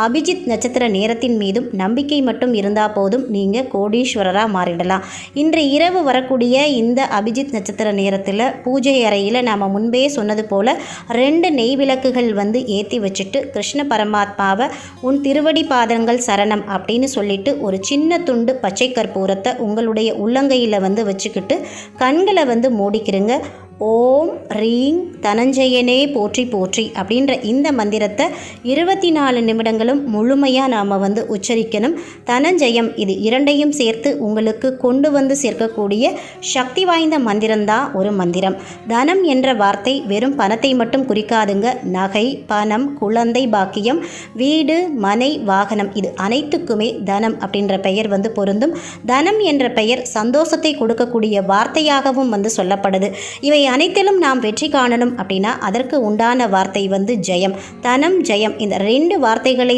அபிஜித் நட்சத்திர நேரத்தின் மீதும் நம்பிக்கை மட்டும் இருந்தால் போதும் நீங்கள் கோடீஸ்வரராக மாறிடலாம். இன்று இரவு வரக்கூடிய இந்த அபிஜித் நட்சத்திர நேரத்தில் பூஜை அறையில் நாம் முன்பே சொன்னது போல் 2 நெய் விளக்குகள் ஏற்றி வச்சுட்டு கிருஷ்ண பரமாத்மாவை உன் திருவடி பாதங்கள் சரணம் அப்படின்னு சொல்லிட்டு ஒரு சின்ன துண்டு பச்சை கற்பூரத்தை உங்களுடைய உள்ளங்கையில் வச்சுக்கிட்டு கண்களை மூடிக்கிறங்க. ஓம் ரீங் தனஞ்சயனே போற்றி போற்றி அப்படின்ற இந்த மந்திரத்தை 24 நிமிடங்களும் முழுமையாக நாம் உச்சரிக்கணும். தனஞ்சயம் இது 2ஐயும் சேர்த்து உங்களுக்கு கொண்டு சேர்க்கக்கூடிய சக்தி வாய்ந்த மந்திரம்தான் ஒரு மந்திரம். தனம் என்ற வார்த்தை வெறும் பணத்தை மட்டும் குறிக்காதுங்க. நகை, பணம், குழந்தை பாக்கியம், வீடு, மனை, வாகனம் இது அனைத்துக்குமே தனம் அப்படின்ற பெயர் பொருந்தும். தனம் என்ற பெயர் சந்தோஷத்தை கொடுக்கக்கூடிய வார்த்தையாகவும் சொல்லப்படுது. இவை அனைத்திலும் நாம் வெற்றி காணணும் அப்படின்னா அதற்கு உண்டான வார்த்தை ஜெயம். தனம், ஜெயம் இந்த 2 வார்த்தைகளை